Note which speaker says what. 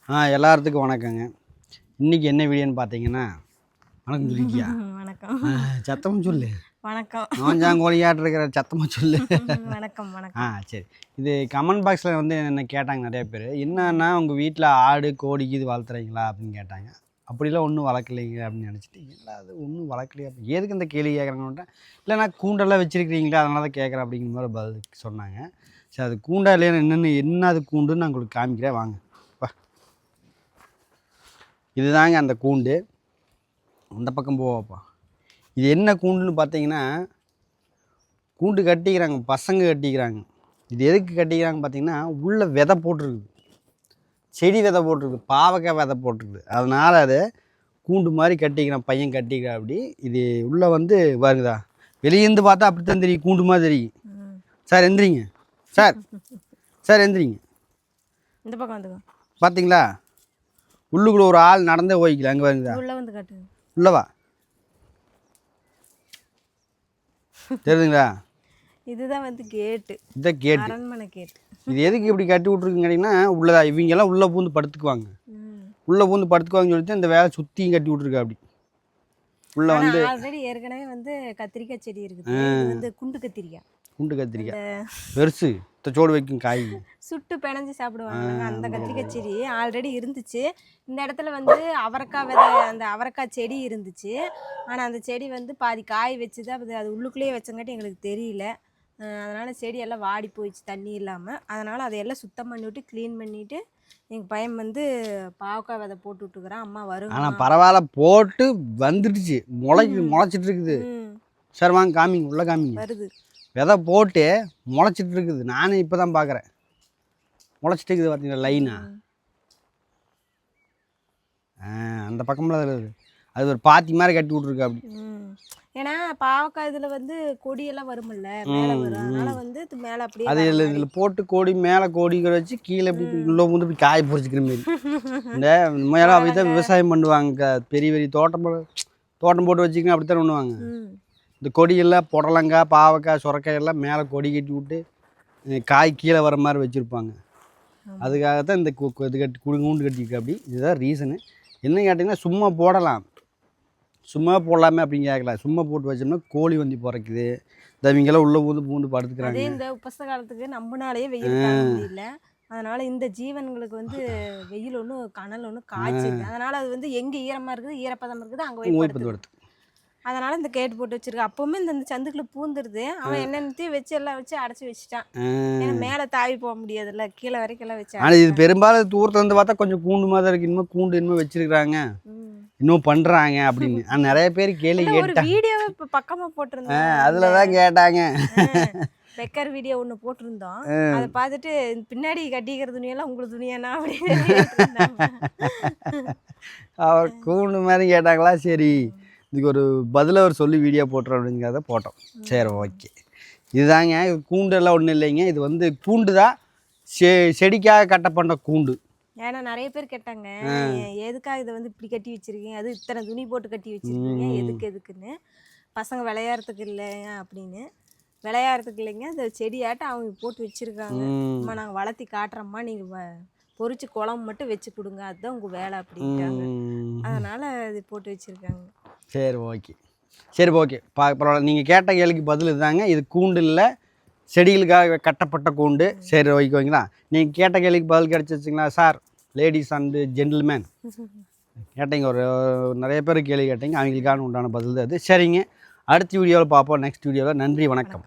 Speaker 1: எல்லாத்துக்கும் வணக்கங்க. இன்றைக்கி என்ன வீடியோன்னு பார்த்தீங்கன்னா, வணக்கம் சொல்லிட்டியா?
Speaker 2: வணக்கம்.
Speaker 1: சத்தமாக சொல்லு.
Speaker 2: வணக்கம்.
Speaker 1: நோஞ்சாங்கோழியாட்டு இருக்கிற சத்தமாக சொல்லு.
Speaker 2: வணக்கம் வணக்கம்.
Speaker 1: சரி. இது கமெண்ட் பாக்ஸில் வந்து என்ன கேட்டாங்க நிறைய பேர். என்னன்னா உங்கள் வீட்டில் ஆடு கோழிக்கு இது வளர்த்துறீங்களா அப்படின்னு கேட்டாங்க. அப்படிலாம் ஒன்றும் வளர்க்கலைங்க அப்படின்னு நினச்சிட்டு, இல்லை அது ஒன்றும் வளர்க்கலையா, அப்படி எதுக்கு இந்த கேள்வி கேட்குறாங்கன்ட்டு, இல்லைனா கூண்டெல்லாம் வச்சுருக்கிறீங்களா அதனால தான் கேட்குறேன் அப்படிங்கிற மாதிரி பதில் சொன்னாங்க. சரி, அது கூண்டா இல்லையா என்ன அது கூண்டுன்னு நான் உங்களுக்கு காமிக்கிறேன் வாங்க. இதுதாங்க அந்த கூண்டு. அந்த பக்கம் போவாப்பா. இது என்ன கூண்டுன்னு பார்த்தீங்கன்னா, கூண்டு கட்டிக்கிறாங்க, பசங்க கட்டிக்கிறாங்க. இது எதுக்கு கட்டிக்கிறாங்க பார்த்தீங்கன்னா, உள்ளே விதை போட்டிருக்குது, செடி விதை போட்டிருக்கு, பாவக்காய் விதை போட்டிருக்குது. அதனால் அதை கூண்டு மாதிரி கட்டிக்கிறான், பையன் கட்டிக்கிறான். அப்படி இது உள்ளே வந்து பாருங்கதா, வெளியேருந்து பார்த்தா அப்படி தான் தெரியும், கூண்டு மாதிரி தெரியும். சார் எந்திரிங்க, சார் எந்திரிங்க.
Speaker 2: இந்த பக்கம் வந்துங்க.
Speaker 1: பார்த்தீங்களா, உள்ளுக்குள்ள ஒரு ஆள் நடந்தே போய்க்கல. அங்கே வருங்க,
Speaker 2: உள்ள வந்து காட்டு.
Speaker 1: உள்ளவா தெரியுதுங்களா?
Speaker 2: இதுதான் வந்து கேட்டு.
Speaker 1: இதான் கேட்டு,
Speaker 2: அரண்மனை கேட்டு.
Speaker 1: இது எதுக்கு இப்படி கட்டி விட்ருக்குன்னு கேட்டிங்கன்னா, உள்ளதா இவங்கெல்லாம் உள்ளே பூந்து படுத்துக்குவாங்க. உள்ளே பூந்து படுத்துக்குவாங்கன்னு சொல்லிட்டு இந்த வேலை சுற்றியும் கட்டி விட்ருக்கா. அப்படி உள்ளே வந்து
Speaker 2: ஆல்ரெடி ஏற்கனவே வந்து கத்திரிக்காய் செடி இருக்குது. இது வந்து குண்டு கத்திரிக்காய்.
Speaker 1: குண்டு கத்திரிக்காய் பெருசு சோடு வைக்கும், காய்
Speaker 2: சுட்டு பிணைஞ்சு சாப்பிடுவாங்க. அந்த கத்திரிக்காய் செடி ஆல்ரெடி இருந்துச்சு. இந்த இடத்துல வந்து அவரைக்காய் விதை, அந்த அவரைக்காய் செடி இருந்துச்சு. ஆனால் அந்த செடி வந்து பாதி காய் வச்சுது. அது உள்ளுக்குள்ளேயே வச்சங்காட்டி எங்களுக்கு தெரியல. அதனால் செடியெல்லாம் வாடி போயிடுச்சு தண்ணி இல்லாமல். அதனால் அதையெல்லாம் சுத்தம் பண்ணிவிட்டு க்ளீன் பண்ணிவிட்டு எங்கள் பையன் வந்து பாவக்காய் விதை போட்டு விட்டுக்கிறான். அம்மா வருங்க.
Speaker 1: ஆனால் பரவாயில்ல, போட்டு வந்துடுச்சு, முளைச்சிட்டு இருக்குது. சார் வாங்க காமிங்க, உள்ள காமிங்க.
Speaker 2: வருது,
Speaker 1: விதை போட்டு முளைச்சிட்டு இருக்குது. நானும் இப்போ தான் பார்க்குறேன், முளைச்சிட்டு இருக்குது. பார்த்தீங்களா லைனா? அந்த பக்கம்லாம் இருக்குது. அது ஒரு பாத்தி மாதிரி கட்டி விட்ருக்கு. அப்படி
Speaker 2: ஏன்னா பாவக்காய் இதில் வந்து கொடியெல்லாம் வருமில்ல, மேலே வரும். அதனால் வந்து மேலே அப்படியே
Speaker 1: அது இதில் போட்டு கொடி மேலே கொடி வச்சு கீழே இப்படி உள்ள வந்து இப்படி காய பொறிச்சிக்கிற மாரி. இந்த முயலாம் அப்படி தான் விவசாயம் பண்ணுவாங்க. பெரிய பெரிய தோட்டம் போட்டு வச்சுக்கங்க, அப்படி தான் பண்ணுவாங்க. இந்த கொடியெல்லாம் புடலங்காய், பாவக்காய், சுரக்காய் எல்லாம் மேலே கொடி கட்டி விட்டு காய் கீழே வர மாதிரி வச்சுருப்பாங்க. அதுக்காகத்தான் இந்த இது கட்டி கூண்டு கட்டிருக்கு. அப்படி இதுதான் ரீசனு. என்ன கேட்டிங்கன்னா, சும்மா போடலாம், சும்மா போடலாமே அப்படின்னு கேட்கலாம். சும்மா போட்டு வச்சோம்னா கோழி வந்து பிறக்குது. இந்த இவங்கெல்லாம் உள்ளே பூந்து படுத்துக்கிறாங்க.
Speaker 2: இந்த உப்பச காலத்துக்கு நம்மனாலேயே வெயில் தாங்க முடியல. அதனால இந்த ஜீவன்களுக்கு வந்து வெயில் ஒன்று கனல் ஒன்று காய்ச்சிது. அதனால அது வந்து எங்கே ஈரமாக இருக்குது, ஈரப்பதம் இருக்குது, அங்கே போய் படுத்து. அதனால இந்த கேட்டு போட்டு வச்சிருக்கேன். அப்பவுமே இந்த சந்துக்குள்ள பூந்துருது. அவன் என்னென்னத்தையும் வச்சு எல்லாம் வச்சு அடைச்சி வச்சுட்டான். ஏன்னா மேலே தாவி போக முடியாதுல்ல, கீழே வரைக்கும் எல்லாம் வச்சு.
Speaker 1: ஆனால் இது பெரும்பாலும் தூரத்தில் வந்து பார்த்தா கொஞ்சம் கூண்டு மாதிரி இருக்கு. இன்னும் கூண்டு இன்னும் வச்சிருக்கிறாங்க, இன்னும் பண்றாங்க அப்படின்னு. ஆனால் நிறைய பேர் கேள்வி கேட்டாங்க.
Speaker 2: வீடியோவை இப்போ பக்கமாக போட்டிருந்தோம்,
Speaker 1: அதில் தான் கேட்டாங்க.
Speaker 2: பெக்கர் வீடியோ ஒன்று போட்டிருந்தோம். அதை பார்த்துட்டு பின்னாடி கட்டிக்கிற துணியெல்லாம் உங்களுக்கு துணியானா அப்படின்னு
Speaker 1: அவர் கூண்டு மாதிரி கேட்டாங்களா. சரி, இதுக்கு ஒரு பதில் அவர் சொல்லி வீடியோ போட்டுறோம் அப்படிங்கிறத போட்டோம். சரி, ஓகே. இதுதாங்க, இது கூண்டெல்லாம் ஒன்றும் இல்லைங்க. இது வந்து கூண்டு தான், செடிக்காக கட்டப்பட்ட கூண்டு.
Speaker 2: ஏன்னா நிறைய பேர் கேட்டாங்க, எதுக்காக இதை வந்து இப்படி கட்டி வச்சிருக்கீங்க, அது இத்தனை துணி போட்டு கட்டி வச்சிருக்கீங்க, எதுக்குன்னு. பசங்க விளையாடுறதுக்கு இல்லையா அப்படின்னு. விளையாடுறதுக்கு இல்லைங்க, அந்த செடியாட்டம் அவங்க போட்டு வச்சிருக்காங்க. அம்மா நாங்கள் வளர்த்தி காட்டுறோம்மா, நீங்கள் பொறிச்சு குழம்பு மட்டும் வச்சு கொடுங்க, அதுதான் உங்கள் வேலை அப்படின்ட்டாங்க. அதனால் இது போட்டு வச்சுருக்காங்க.
Speaker 1: சரி, ஓகே. சரி, ஓகே, பரவாயில்ல. நீங்கள் கேட்ட கேள்விக்கு பதில் இதுதாங்க. இது கூண்டு இல்லை, செடிகளுக்காக கட்டப்பட்ட கூண்டு. சரி, ஓகேங்களா? நீங்கள் கேட்ட கேள்விக்கு பதில் கிடச்சிச்சிங்களா சார்? லேடிஸ் அண்டு ஜென்டில்மேன் கேட்டீங்க, ஒரு நிறைய பேர் கேள்வி கேட்டீங்க, அவங்களுக்கான உண்டான பதில் தான் அது. சரிங்க, அடுத்த வீடியோவில் பார்ப்போம், நெக்ஸ்ட் வீடியோவில். நன்றி, வணக்கம்.